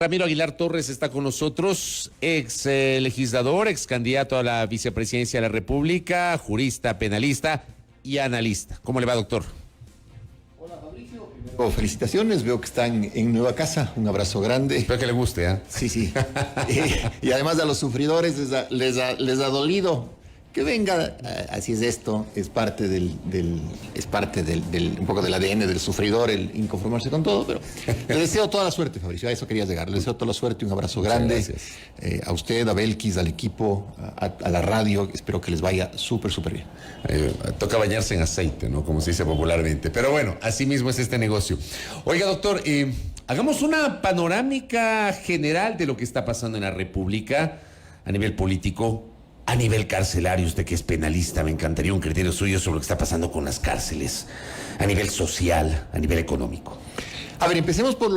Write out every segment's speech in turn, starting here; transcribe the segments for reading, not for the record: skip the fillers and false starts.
Ramiro Aguilar Torres está con nosotros, ex legislador, ex candidato a la vicepresidencia de la República, jurista, penalista y analista. ¿Cómo le va, doctor? Hola, Fabricio. Primero, felicitaciones, veo que están en nueva casa. Un abrazo grande. Espero que le guste, ¿eh? Sí, sí. Y además a los sufridores les ha dolido. Que venga, así es esto, es parte un poco del ADN del sufridor, el inconformarse con todo, pero le deseo toda la suerte, Fabricio, a eso quería llegar, le deseo toda la suerte, un abrazo grande, a usted, a Belkis, al equipo, a la radio, espero que les vaya súper bien. Toca bañarse en aceite, ¿no? Como se dice popularmente, pero bueno, así mismo es este negocio. Oiga, doctor, hagamos una panorámica general de lo que está pasando en la República a nivel político. A nivel carcelario, usted que es penalista, me encantaría un criterio suyo sobre lo que está pasando con las cárceles, a nivel social, a nivel económico. A ver, empecemos por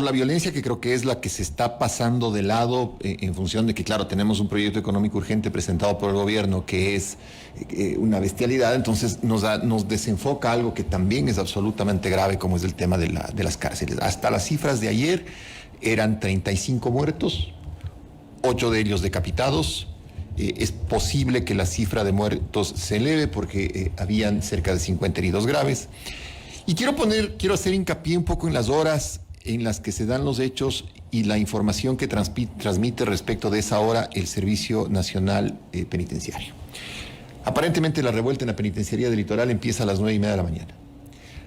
la violencia, que creo que es la que se está pasando de lado en función de que, claro, tenemos un proyecto económico urgente presentado por el gobierno que es una bestialidad, entonces nos desenfoca algo que también es absolutamente grave, como es el tema de las cárceles. Hasta las cifras de ayer eran 35 muertos, 8 de ellos decapitados. Es posible que la cifra de muertos se eleve porque habían cerca de 50 heridos graves. Y quiero hacer hincapié un poco en las horas en las que se dan los hechos y la información que transmite respecto de esa hora el Servicio Nacional Penitenciario. Aparentemente la revuelta en la penitenciaría del Litoral empieza a las 9:30 de la mañana.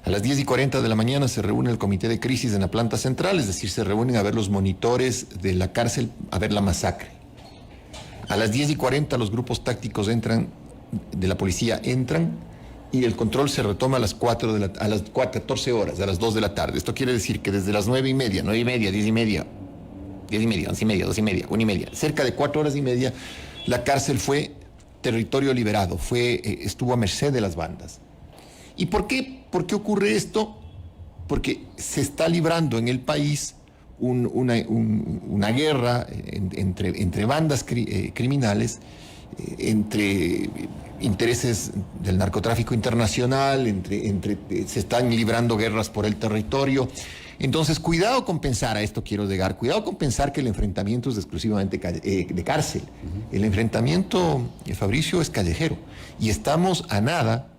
A las 10:40 de la mañana se reúne el comité de crisis en la planta central, es decir, se reúnen a ver los monitores de la cárcel, a ver la masacre. A las 10:40 los grupos tácticos de la policía entran y el control se retoma a las 14 horas, a las 2 de la tarde. Esto quiere decir que desde las 9:30, 9:30, 10:30, 10:30, 11:30, 12:30, 1:30, cerca de 4 horas y media, la cárcel fue territorio liberado, estuvo a merced de las bandas. ¿Y por qué ocurre esto? Porque se está librando en el país una guerra entre bandas criminales, entre intereses del narcotráfico internacional, se están librando guerras por el territorio. Entonces, cuidado con pensar, a esto quiero llegar, cuidado con pensar que el enfrentamiento es exclusivamente de cárcel. El enfrentamiento, Fabricio, es callejero. Y estamos a nada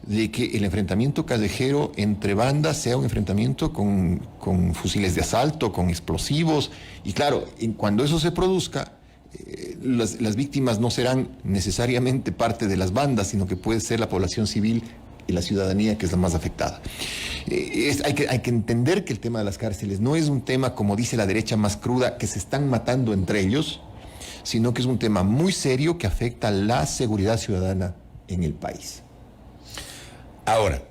de que el enfrentamiento callejero entre bandas sea un enfrentamiento con fusiles de asalto, con explosivos. Y claro, cuando eso se produzca, las víctimas no serán necesariamente parte de las bandas, sino que puede ser la población civil y la ciudadanía, que es la más afectada. Hay que entender que el tema de las cárceles no es un tema, como dice la derecha más cruda, que se están matando entre ellos, sino que es un tema muy serio que afecta a la seguridad ciudadana en el país. Ahora,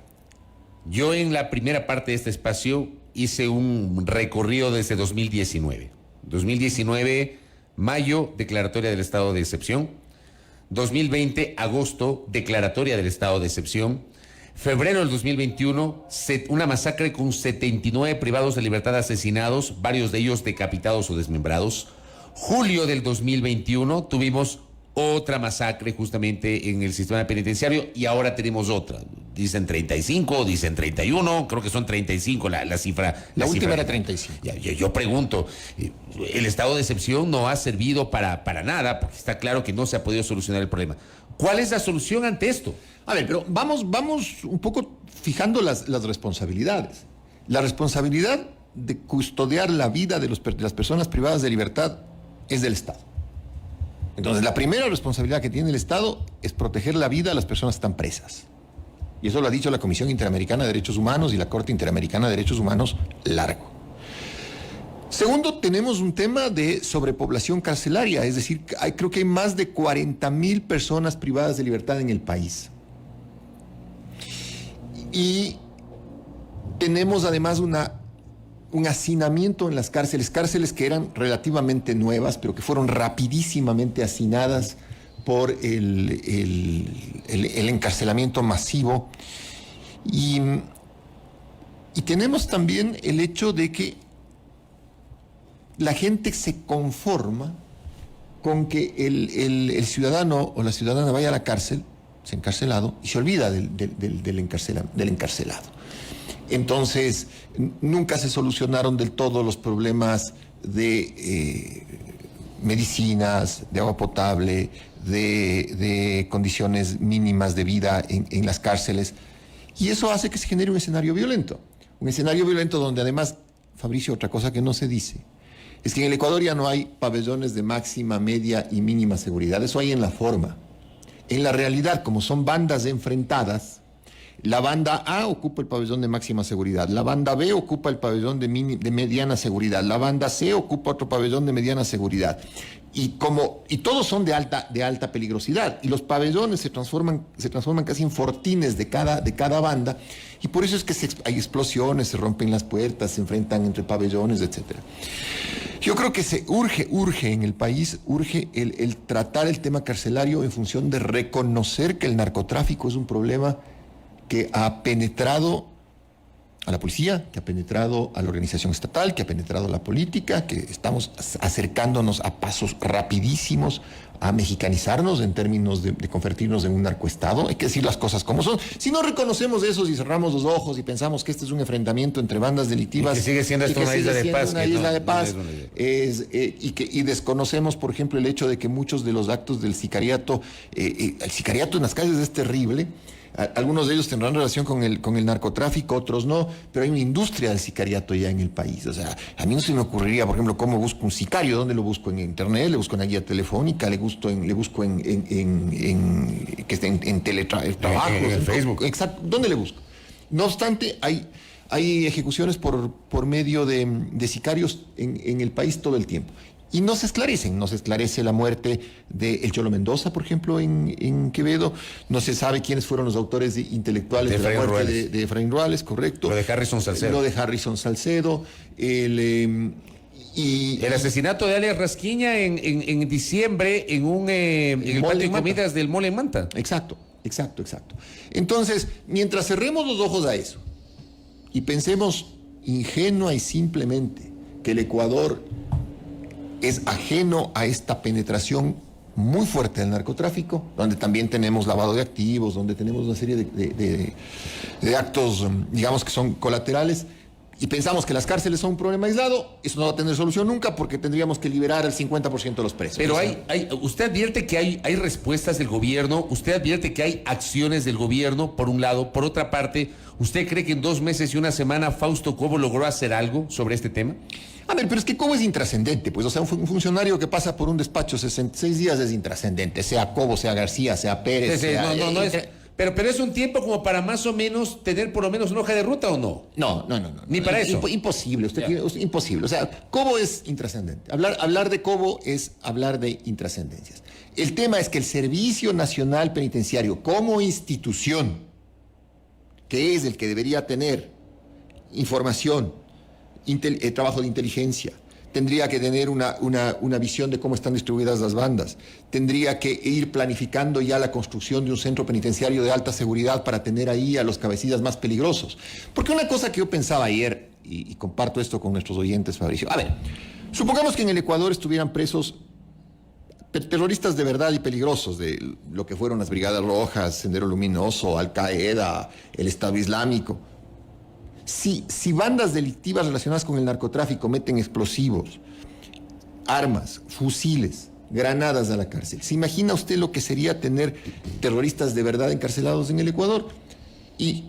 yo en la primera parte de este espacio hice un recorrido desde 2019. 2019, mayo, declaratoria del estado de excepción. 2020, agosto, declaratoria del estado de excepción. Febrero del 2021, una masacre con 79 privados de libertad asesinados, varios de ellos decapitados o desmembrados. Julio del 2021, tuvimos otra masacre justamente en el sistema penitenciario y ahora tenemos otra. Dicen 35, dicen 31, creo que son 35 la cifra. La última era 35. Yo pregunto, el estado de excepción no ha servido para nada, porque está claro que no se ha podido solucionar el problema. ¿Cuál es la solución ante esto? A ver, pero vamos un poco fijando las responsabilidades. La responsabilidad de custodiar la vida de las personas privadas de libertad es del Estado. Entonces, la primera responsabilidad que tiene el Estado es proteger la vida de las personas que están presas. Y eso lo ha dicho la Comisión Interamericana de Derechos Humanos y la Corte Interamericana de Derechos Humanos largo. Segundo, tenemos un tema de sobrepoblación carcelaria, es decir, creo que hay más de 40,000 personas privadas de libertad en el país. Y tenemos además un hacinamiento en las cárceles que eran relativamente nuevas, pero que fueron rapidísimamente hacinadas por el encarcelamiento masivo. Y tenemos también el hecho de que la gente se conforma con que el ciudadano o la ciudadana vaya a la cárcel, se ha encarcelado, y se olvida del encarcelado. Entonces, nunca se solucionaron del todo los problemas de medicinas, de agua potable, de condiciones mínimas de vida en las cárceles. Y eso hace que se genere un escenario violento. Un escenario violento donde además, Fabricio, otra cosa que no se dice, es que en el Ecuador ya no hay pabellones de máxima, media y mínima seguridad. Eso hay en la forma. En la realidad, como son bandas enfrentadas, la banda A ocupa el pabellón de máxima seguridad, la banda B ocupa el pabellón de mediana seguridad, la banda C ocupa otro pabellón de mediana seguridad. Y todos son de alta peligrosidad. Y los pabellones se transforman casi en fortines de cada banda. Y por eso es que hay explosiones, se rompen las puertas, se enfrentan entre pabellones, etc. Yo creo que urge en el país, el tratar el tema carcelario en función de reconocer que el narcotráfico es un problema que ha penetrado a la policía, que ha penetrado a la organización estatal, que ha penetrado a la política, que estamos acercándonos a pasos rapidísimos a mexicanizarnos en términos de convertirnos en un narcoestado. Hay que decir las cosas como son. Si no reconocemos eso y cerramos los ojos y pensamos que este es un enfrentamiento entre bandas delictivas... Y que sigue siendo esto una isla de paz. Una isla de paz. Y desconocemos, por ejemplo, el hecho de que muchos de los actos del sicariato, el sicariato en las calles es terrible. Algunos de ellos tendrán relación con el narcotráfico, otros no, pero hay una industria del sicariato ya en el país. O sea, a mí no se me ocurriría, por ejemplo, cómo busco un sicario, dónde lo busco, en internet, le busco en una guía telefónica, le busco en teletrabajo, en Facebook. Exacto, ¿dónde le busco? No obstante, hay ejecuciones por medio de sicarios en el país todo el tiempo. Y no se esclarece la muerte de El Cholo Mendoza, por ejemplo, en Quevedo. No se sabe quiénes fueron los autores intelectuales de la muerte de Efraín Ruales, correcto. Lo de Harrison Salcedo. El asesinato de alias Rasquiña en diciembre en el patio de comidas del Mole en Manta. Exacto. Entonces, mientras cerremos los ojos a eso y pensemos ingenua y simplemente que el Ecuador es ajeno a esta penetración muy fuerte del narcotráfico, donde también tenemos lavado de activos, donde tenemos una serie de actos, digamos, que son colaterales, y pensamos que las cárceles son un problema aislado, eso no va a tener solución nunca porque tendríamos que liberar el 50% de los presos. Pero usted advierte que hay respuestas del gobierno, usted advierte que hay acciones del gobierno, por un lado. Por otra parte, ¿usted cree que en 2 meses y una semana Fausto Cobo logró hacer algo sobre este tema? A ver, pero es que Cobo es intrascendente, pues, o sea, un funcionario que pasa por un despacho 66 días es intrascendente, sea Cobo, sea García, sea Pérez, pero es un tiempo como para más o menos tener por lo menos una hoja de ruta, ¿o no? No. Ni para eso. Imposible, imposible. O sea, Cobo es intrascendente. Hablar de Cobo es hablar de intrascendencias. El tema es que el Servicio Nacional Penitenciario, como institución, que es el que debería tener información, trabajo de inteligencia, tendría que tener una visión de cómo están distribuidas las bandas, tendría que ir planificando ya la construcción de un centro penitenciario de alta seguridad para tener ahí a los cabecillas más peligrosos. Porque una cosa que yo pensaba ayer, y comparto esto con nuestros oyentes, Fabricio, a ver, supongamos que en el Ecuador estuvieran presos terroristas de verdad y peligrosos, de lo que fueron las Brigadas Rojas, Sendero Luminoso, Al Qaeda, el Estado Islámico. Si bandas delictivas relacionadas con el narcotráfico meten explosivos, armas, fusiles, granadas a la cárcel, ¿se imagina usted lo que sería tener terroristas de verdad encarcelados en el Ecuador? Y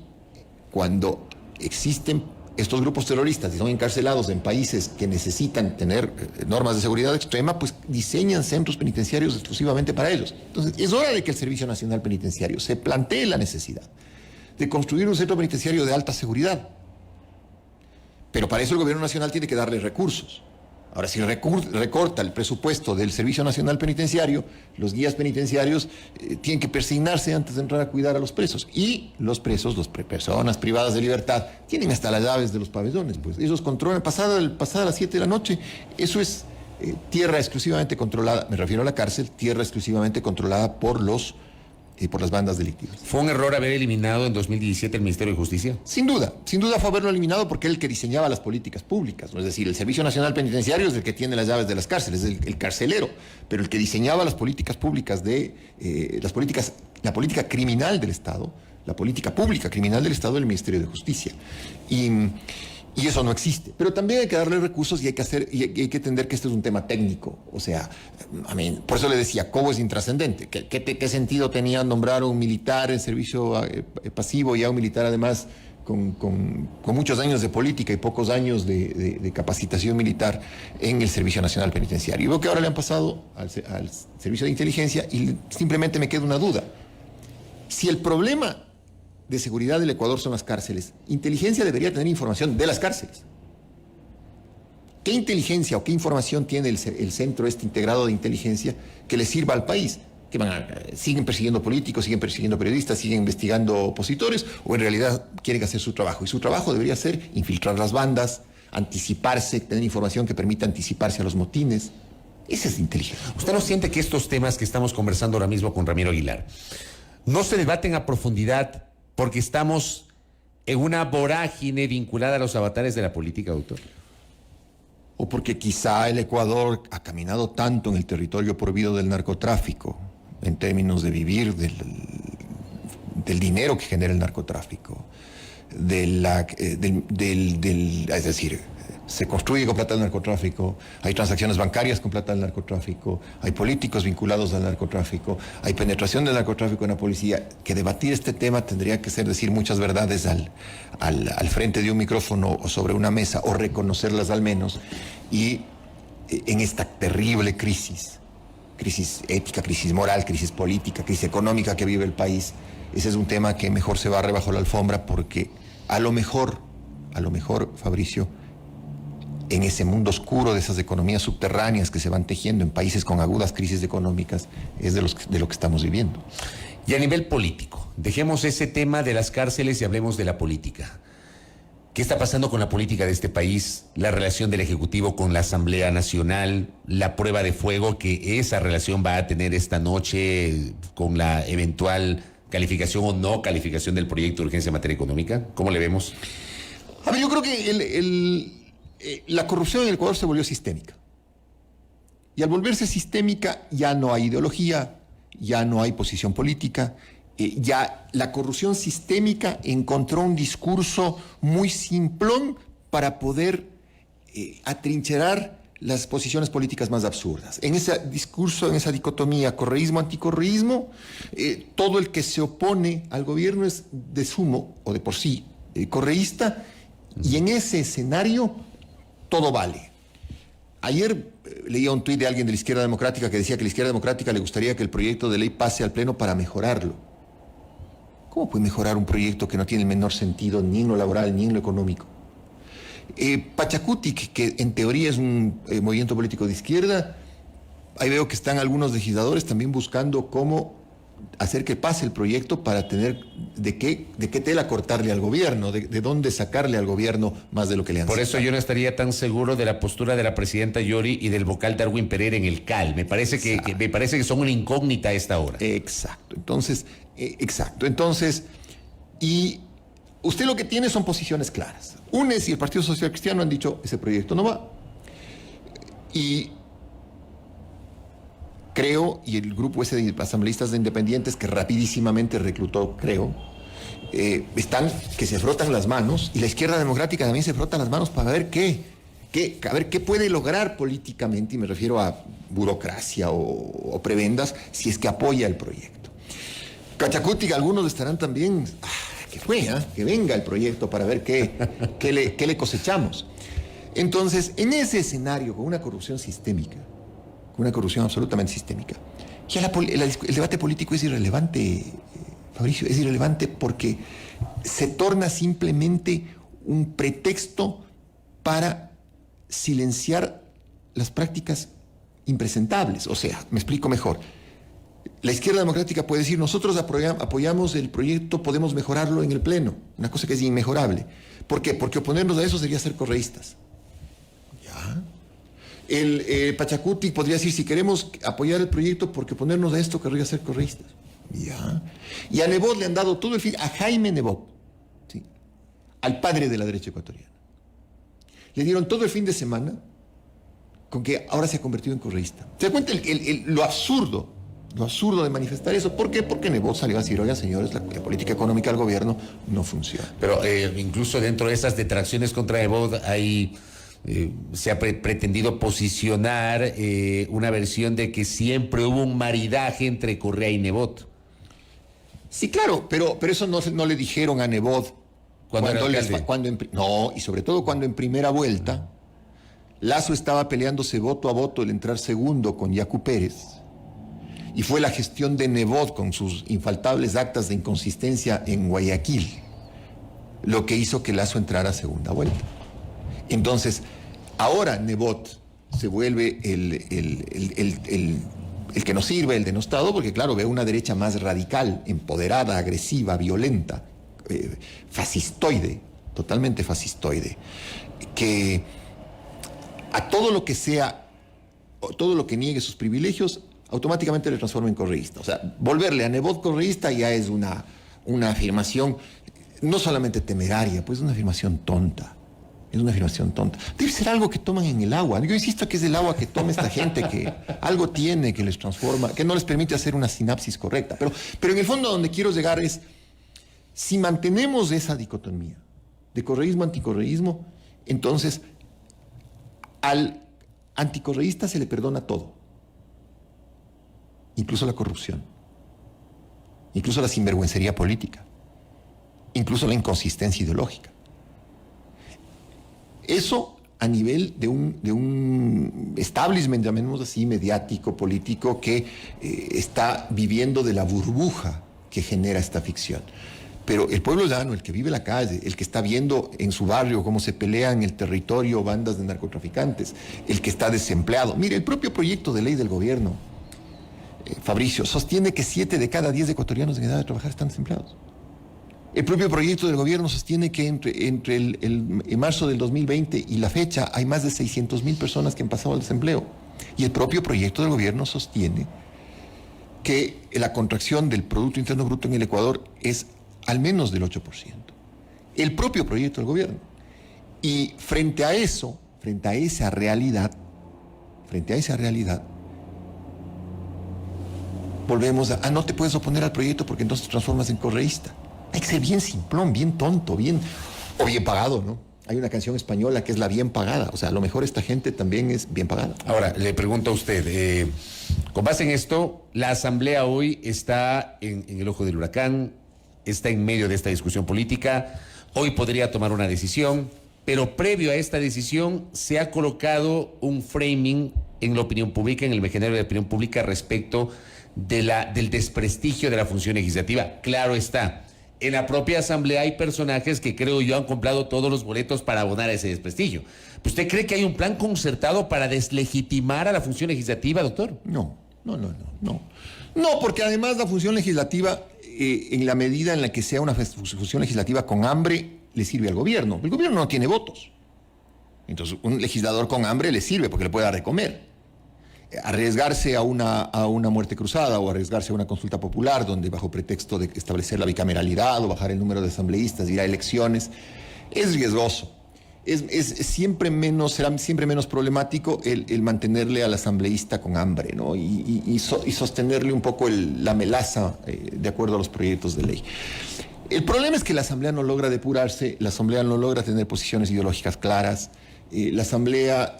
cuando existen estos grupos terroristas y son encarcelados en países que necesitan tener normas de seguridad extrema, pues diseñan centros penitenciarios exclusivamente para ellos. Entonces, es hora de que el Servicio Nacional Penitenciario se plantee la necesidad de construir un centro penitenciario de alta seguridad. Pero para eso el gobierno nacional tiene que darle recursos. Ahora, si recorta el presupuesto del Servicio Nacional Penitenciario, los guías penitenciarios tienen que persignarse antes de entrar a cuidar a los presos. Y los presos, personas privadas de libertad, tienen hasta las llaves de los pabellones. Pues ellos controlan, pasada las 7 de la noche, eso es tierra exclusivamente controlada, me refiero a la cárcel, tierra exclusivamente controlada por las bandas delictivas. ¿Fue un error haber eliminado en 2017 el Ministerio de Justicia? Sin duda fue haberlo eliminado porque era el que diseñaba las políticas públicas, ¿no? Es decir, el Servicio Nacional Penitenciario es el que tiene las llaves de las cárceles, es el carcelero, pero el que diseñaba las políticas públicas la política criminal del Estado, la política pública criminal del Estado del Ministerio de Justicia. Y eso no existe. Pero también hay que darle recursos y hay que entender que este es un tema técnico. O sea, por eso le decía, ¿cómo es intrascendente? ¿Qué sentido tenía nombrar a un militar en servicio pasivo y a un militar además con muchos años de política y pocos años de capacitación militar en el Servicio Nacional Penitenciario? Y veo que ahora le han pasado al Servicio de Inteligencia y simplemente me queda una duda. Si el problema de seguridad del Ecuador son las cárceles, inteligencia debería tener información de las cárceles. ¿Qué inteligencia o qué información tiene el centro integrado de inteligencia que le sirva al país? ¿Que siguen persiguiendo políticos, siguen persiguiendo periodistas, siguen investigando opositores, o en realidad quieren hacer su trabajo? Y su trabajo debería ser infiltrar las bandas, anticiparse, tener información que permita anticiparse a los motines. Esa es inteligencia. ¿Usted no siente que estos temas que estamos conversando ahora mismo con Ramiro Aguilar no se debaten a profundidad porque estamos en una vorágine vinculada a los avatares de la política, doctor? O porque quizá el Ecuador ha caminado tanto en el territorio prohibido del narcotráfico, en términos de vivir del dinero que genera el narcotráfico, es decir, se construye con plata del narcotráfico, hay transacciones bancarias con plata del narcotráfico, hay políticos vinculados al narcotráfico, hay penetración del narcotráfico en la policía, que debatir este tema tendría que ser decir muchas verdades al frente de un micrófono o sobre una mesa, o reconocerlas al menos, y en esta terrible crisis ética, crisis moral, crisis política, crisis económica que vive el país, ese es un tema que mejor se barre bajo la alfombra, porque a lo mejor, Fabricio, en ese mundo oscuro de esas economías subterráneas que se van tejiendo en países con agudas crisis económicas, es de lo que estamos viviendo. Y a nivel político, dejemos ese tema de las cárceles y hablemos de la política. ¿Qué está pasando con la política de este país? La relación del Ejecutivo con la Asamblea Nacional, la prueba de fuego que esa relación va a tener esta noche con la eventual calificación o no calificación del proyecto de urgencia en materia económica. ¿Cómo le vemos? A ver, yo creo que la corrupción en el Ecuador se volvió sistémica. Y al volverse sistémica ya no hay ideología, ya no hay posición política, ya la corrupción sistémica encontró un discurso muy simplón para poder atrincherar las posiciones políticas más absurdas. En ese discurso, en esa dicotomía correísmo-anticorreísmo, todo el que se opone al gobierno es de sumo o de por sí correísta, y en ese escenario todo vale. Ayer leía un tuit de alguien de la izquierda democrática que decía que a la izquierda democrática le gustaría que el proyecto de ley pase al Pleno para mejorarlo. ¿Cómo puede mejorar un proyecto que no tiene el menor sentido ni en lo laboral ni en lo económico? Pachacuti, que en teoría es un movimiento político de izquierda, ahí veo que están algunos legisladores también buscando cómo hacer que pase el proyecto para tener de qué tela cortarle al gobierno, de dónde sacarle al gobierno más de lo que le han Por sacado. eso yo no estaría tan seguro de la postura de la presidenta Yori y del vocal Darwin Pereira en el CAL. Me parece que son una incógnita a esta hora. Exacto. Entonces, y usted lo que tiene son posiciones claras. UNES y el Partido Social Cristiano han dicho, ese proyecto no va. Y creo, y el grupo ese de asambleístas independientes que rapidísimamente reclutó, creo, están que se frotan las manos, y la izquierda democrática también se frota las manos para ver qué puede lograr políticamente, y me refiero a burocracia o prebendas, si es que apoya el proyecto. Cachacuti, algunos estarán también, que venga el proyecto para ver qué le cosechamos. Entonces, en ese escenario, con una corrupción sistémica, una corrupción absolutamente sistémica, ya el debate político es irrelevante, Fabricio, es irrelevante porque se torna simplemente un pretexto para silenciar las prácticas impresentables. O sea, me explico mejor. La izquierda democrática puede decir, nosotros apoyamos el proyecto, podemos mejorarlo en el Pleno, una cosa que es inmejorable. ¿Por qué? Porque oponernos a eso sería ser correístas. ¿Ya? El Pachacuti podría decir, si queremos apoyar el proyecto, porque oponernos a esto querría ser correístas. ¿Ya? Y a Nebot le han dado todo el fin, a Jaime Nebot, ¿sí?, al padre de la derecha ecuatoriana. Le dieron todo el fin de semana con que ahora se ha convertido en correísta. ¿Se da cuenta lo absurdo lo absurdo de manifestar eso. ¿Por qué? Porque Nebot salió a decir, oigan, señores, la política económica del gobierno no funciona. Pero incluso dentro de esas detracciones contra Nebot hay... se ha pretendido posicionar una versión de que siempre hubo un maridaje entre Correa y Nebot. Sí, claro, pero eso no le dijeron a Nebot no, y sobre todo cuando en primera vuelta Lasso estaba peleándose voto a voto el entrar segundo con Yacu Pérez, y fue la gestión de Nebot con sus infaltables actas de inconsistencia en Guayaquil lo que hizo que Lasso entrara a segunda vuelta. Entonces, ahora Nebot se vuelve el que no sirve, el denostado, porque claro, ve una derecha más radical, empoderada, agresiva, violenta, fascistoide, totalmente fascistoide, que a todo lo que sea, todo lo que niegue sus privilegios, automáticamente le transforma en correísta. O sea, volverle a Nebot correísta ya es una afirmación no solamente temeraria, pues es una afirmación tonta. Es una afirmación tonta. Debe ser algo que toman en el agua. Yo insisto que es el agua que toma esta gente, que algo tiene que les transforma, que no les permite hacer una sinapsis correcta. Pero en el fondo donde quiero llegar es, si mantenemos esa dicotomía de correísmo-anticorreísmo, entonces al anticorreísta se le perdona todo. Incluso la corrupción. Incluso la sinvergüencería política. Incluso la inconsistencia ideológica. Eso a nivel de un establishment, llamémoslo así, mediático, político, que está viviendo de la burbuja que genera esta ficción. Pero el pueblo llano, el que vive la calle, el que está viendo en su barrio cómo se pelean en el territorio bandas de narcotraficantes, el que está desempleado. Mire, el propio proyecto de ley del gobierno, Fabricio, sostiene que 7 de cada 10 ecuatorianos en edad de trabajar están desempleados. El propio proyecto del gobierno sostiene que entre el marzo del 2020 y la fecha hay más de 600,000 personas que han pasado al desempleo. Y el propio proyecto del gobierno sostiene que la contracción del Producto Interno Bruto en el Ecuador es al menos del 8%. El propio proyecto del gobierno. Y frente a esa realidad, volvemos a, no te puedes oponer al proyecto porque entonces te transformas en correísta. Hay que ser bien simplón, bien tonto, bien pagado, ¿no? Hay una canción española que es La Bien Pagada. O sea, a lo mejor esta gente también es bien pagada. Ahora, le pregunto a usted, con base en esto, la Asamblea hoy está en el ojo del huracán, está en medio de esta discusión política, hoy podría tomar una decisión, pero previo a esta decisión se ha colocado un framing en la opinión pública, en el imaginario de la opinión pública respecto del desprestigio de la función legislativa. Claro está. En la propia Asamblea hay personajes que creo yo han comprado todos los boletos para abonar a ese desprestigio. ¿Usted cree que hay un plan concertado para deslegitimar a la función legislativa, doctor? No, porque además la función legislativa, en la medida en la que sea una función legislativa con hambre, le sirve al gobierno. El gobierno no tiene votos. Entonces, un legislador con hambre le sirve porque le puede dar de comer. Arriesgarse a una muerte cruzada o arriesgarse a una consulta popular donde bajo pretexto de establecer la bicameralidad o bajar el número de asambleístas, ir a elecciones, es riesgoso. Será siempre menos problemático el mantenerle al asambleísta con hambre, ¿no? y sostenerle un poco la melaza de acuerdo a los proyectos de ley. El problema es que la Asamblea no logra depurarse, la Asamblea no logra tener posiciones ideológicas claras, la Asamblea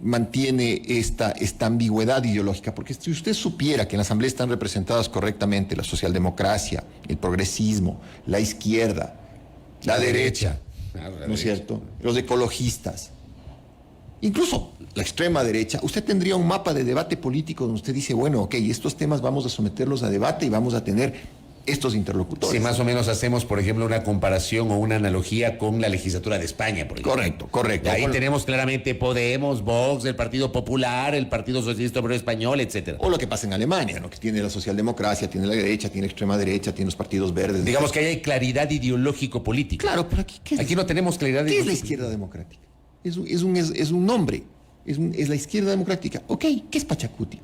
mantiene esta ambigüedad ideológica, porque si usted supiera que en la Asamblea están representadas correctamente la socialdemocracia, el progresismo, la izquierda, la derecha, ¿no es cierto? Los ecologistas, incluso la extrema derecha, usted tendría un mapa de debate político donde usted dice, bueno, ok, estos temas vamos a someterlos a debate y vamos a tener estos interlocutores. Si más o menos hacemos, por ejemplo, una comparación o una analogía con la legislatura de España, por ejemplo. Correcto. Ahí tenemos claramente Podemos, Vox, el Partido Popular, el Partido Socialista Obrero Español, etcétera. O lo que pasa en Alemania, ¿no? Que tiene la socialdemocracia, tiene la derecha, tiene la extrema derecha, tiene los partidos verdes. Digamos que ahí hay claridad ideológico-política. Claro, pero aquí no tenemos claridad ideológica. ¿Qué es la izquierda democrática? Es un nombre, es la izquierda democrática. Ok, ¿qué es Pachacuti?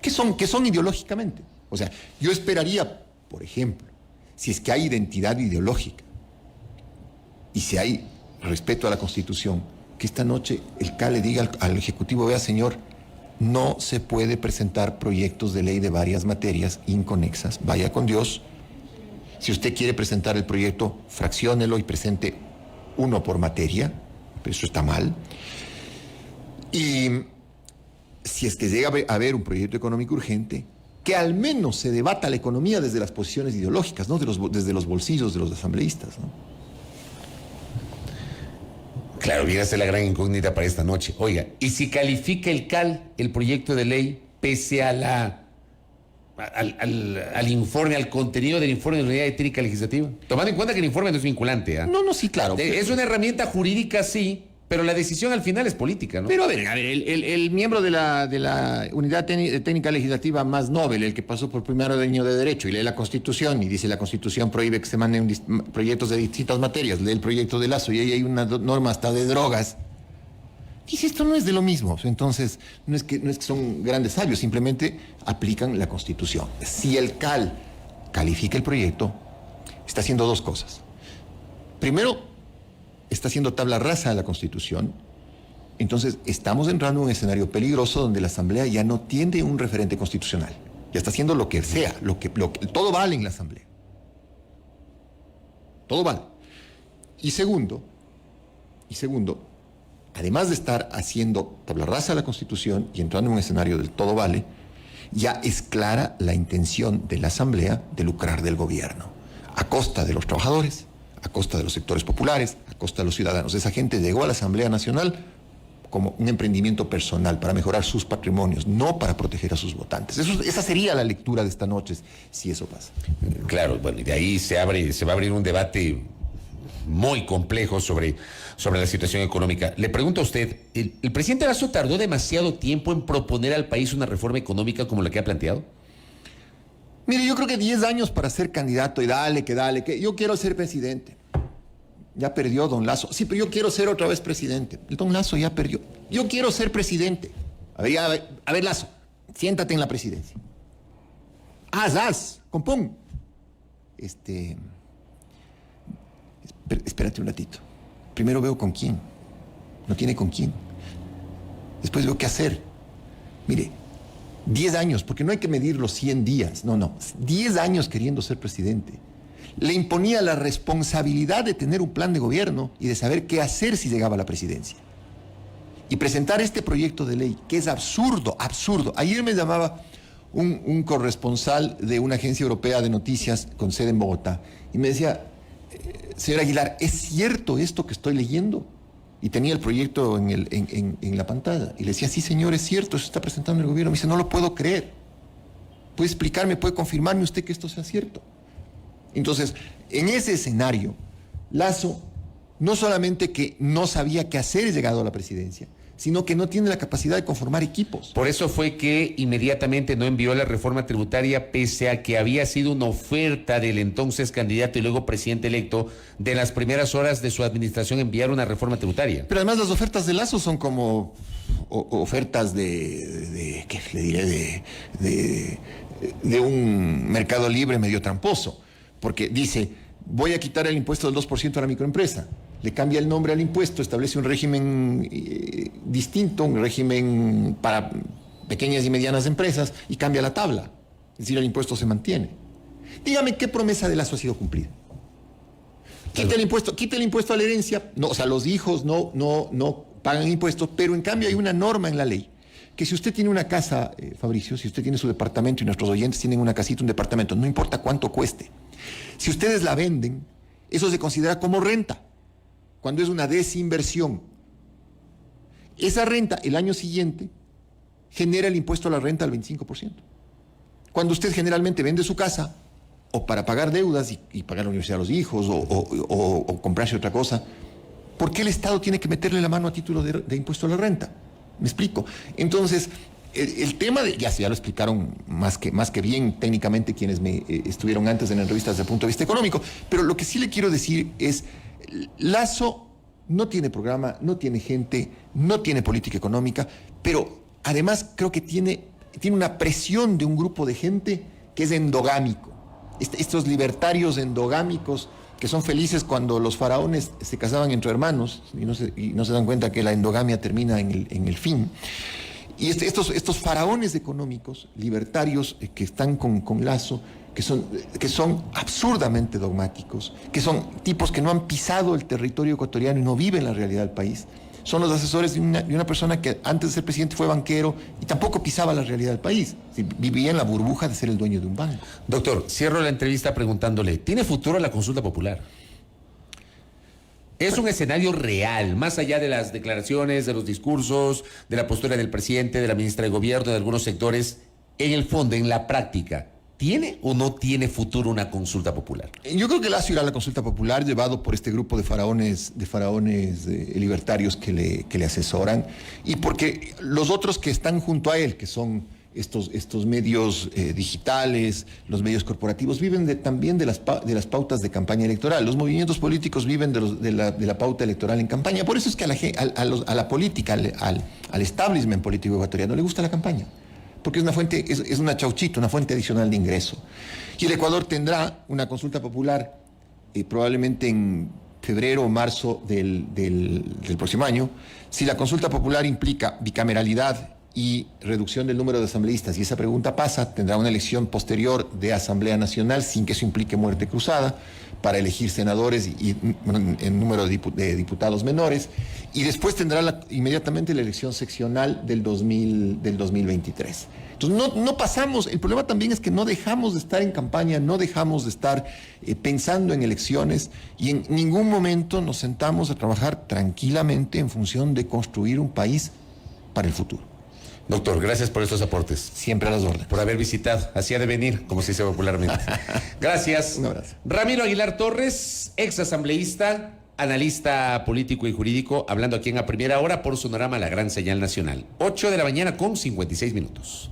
¿Qué son ideológicamente? O sea, yo esperaría, por ejemplo, si es que hay identidad ideológica y si hay respeto a la Constitución, que esta noche el CA le diga al Ejecutivo, vea, señor, No se puede presentar proyectos de ley de varias materias inconexas. Vaya con Dios. Si usted quiere presentar el proyecto, fracciónelo y presente uno por materia, pero eso está mal. Y si es que llega a haber un proyecto económico urgente, que al menos se debata la economía desde las posiciones ideológicas, ¿no? Desde los bolsillos de los asambleístas, ¿no? Claro, viene a ser la gran incógnita para esta noche. Oiga, ¿y si califica el CAL, el proyecto de ley, pese a al informe, al contenido del informe de la Unidad de Técnica Legislativa? Tomando en cuenta que el informe no es vinculante. ¿Eh? No, sí, claro. Es una herramienta jurídica, sí, pero la decisión al final es política, ¿no? Pero a ver, el miembro de la Unidad Técnica Legislativa más noble, el que pasó por primer año de Derecho y lee la Constitución y dice la Constitución prohíbe que se manden proyectos de distintas materias, lee el proyecto de Lazo y ahí hay una norma hasta de drogas, dice esto no es de lo mismo. Entonces, no es que son grandes sabios, simplemente aplican la Constitución. Si el CAL califica el proyecto, está haciendo dos cosas. Primero, está haciendo tabla rasa de la Constitución. Entonces estamos entrando en un escenario peligroso donde la Asamblea ya no tiene un referente constitucional. Ya está haciendo lo que sea, todo vale en la Asamblea. Todo vale. Y segundo, además de estar haciendo tabla rasa de la Constitución y entrando en un escenario del todo vale, ya es clara la intención de la Asamblea de lucrar del gobierno, a costa de los trabajadores, a costa de los sectores populares, a costa de los ciudadanos. Esa gente llegó a la Asamblea Nacional como un emprendimiento personal para mejorar sus patrimonios, no para proteger a sus votantes. Esa sería la lectura de esta noche, si eso pasa. Claro, bueno, y de ahí se va a abrir un debate muy complejo sobre la situación económica. Le pregunto a usted, ¿el presidente Lasso tardó demasiado tiempo en proponer al país una reforma económica como la que ha planteado? Mire, yo creo que 10 años para ser candidato y dale, que yo quiero ser presidente. Ya perdió don Lasso. Sí, pero yo quiero ser otra vez presidente. El don Lasso ya perdió. Yo quiero ser presidente. A ver, Lasso, siéntate en la presidencia. Haz, compón. Espérate un ratito. Primero veo con quién. No tiene con quién. Después veo qué hacer. Mire, 10 años, porque no hay que medir los 100 días, no, 10 años queriendo ser presidente. Le imponía la responsabilidad de tener un plan de gobierno y de saber qué hacer si llegaba a la presidencia. Y presentar este proyecto de ley, que es absurdo. Ayer me llamaba un corresponsal de una agencia europea de noticias con sede en Bogotá y me decía, señor Aguilar, ¿es cierto esto que estoy leyendo? Y tenía el proyecto en la pantalla. Y le decía, sí, señor, es cierto, eso está presentando el gobierno. Me dice, no lo puedo creer. ¿Puede explicarme, puede confirmarme usted que esto sea cierto? Entonces, en ese escenario, Lasso no solamente que no sabía qué hacer llegado a la presidencia, sino que no tiene la capacidad de conformar equipos. Por eso fue que inmediatamente no envió la reforma tributaria, pese a que había sido una oferta del entonces candidato y luego presidente electo de las primeras horas de su administración enviar una reforma tributaria. Pero además las ofertas de Lasso son como ofertas ¿qué le diré? De un mercado libre medio tramposo, porque dice, voy a quitar el impuesto del 2% a la microempresa. Le cambia el nombre al impuesto, establece un régimen distinto, un régimen para pequeñas y medianas empresas y cambia la tabla. Es decir, el impuesto se mantiene. Dígame qué promesa de Lasso ha sido cumplida. Quita el impuesto a la herencia. No, o sea, los hijos no pagan impuestos, pero en cambio hay una norma en la ley que si usted tiene una casa, Fabricio, si usted tiene su departamento y nuestros oyentes tienen una casita, un departamento, no importa cuánto cueste. Si ustedes la venden, eso se considera como renta, cuando es una desinversión. Esa renta, el año siguiente, genera el impuesto a la renta al 25%. Cuando usted generalmente vende su casa, o para pagar deudas y pagar la universidad a los hijos, o comprarse otra cosa, ¿por qué el Estado tiene que meterle la mano a título de impuesto a la renta? ¿Me explico? Entonces, el tema ya lo explicaron más que bien técnicamente quienes me estuvieron antes en la entrevista desde el punto de vista económico, pero lo que sí le quiero decir es, Lasso no tiene programa, no tiene gente, no tiene política económica, pero además creo que tiene una presión de un grupo de gente que es endogámico. Estos libertarios endogámicos que son felices cuando los faraones se casaban entre hermanos y no se dan cuenta que la endogamia termina en el fin. Y estos faraones económicos, libertarios, que están con Lazo, que son absurdamente dogmáticos, que son tipos que no han pisado el territorio ecuatoriano y no viven la realidad del país, son los asesores de una persona que antes de ser presidente fue banquero y tampoco pisaba la realidad del país. Vivía en la burbuja de ser el dueño de un banco. Doctor, cierro la entrevista preguntándole, ¿tiene futuro la consulta popular? Es un escenario real, más allá de las declaraciones, de los discursos, de la postura del presidente, de la ministra de Gobierno, de algunos sectores. En el fondo, en la práctica, ¿tiene o no tiene futuro una consulta popular? Yo creo que Lazo irá a la consulta popular llevado por este grupo de faraones libertarios que le asesoran, y porque los otros que están junto a él, que son estos medios digitales, los medios corporativos, viven también de las pautas de campaña electoral. Los movimientos políticos viven de la pauta electoral en campaña. Por eso es que a la política, al establishment político ecuatoriano le gusta la campaña, porque es una fuente, es una chauchita, una fuente adicional de ingreso. Y el Ecuador tendrá una consulta popular probablemente en febrero o marzo del próximo año. Si la consulta popular implica bicameralidad y reducción del número de asambleístas, y esa pregunta pasa, tendrá una elección posterior de Asamblea Nacional sin que eso implique muerte cruzada, para elegir senadores y en número de diputados menores, y después tendrá inmediatamente la elección seccional del 2023. Entonces no pasamos, el problema también es que no dejamos de estar en campaña, no dejamos de estar pensando en elecciones, y en ningún momento nos sentamos a trabajar tranquilamente en función de construir un país para el futuro. Doctor, gracias por estos aportes. Siempre a las órdenes. Por haber visitado. Hacía de venir, como se dice popularmente. Gracias. Un abrazo. Ramiro Aguilar Torres, ex asambleísta, analista político y jurídico, hablando aquí en A Primera Hora por Sonorama, la gran señal nacional. 8 de la mañana con 56 minutos.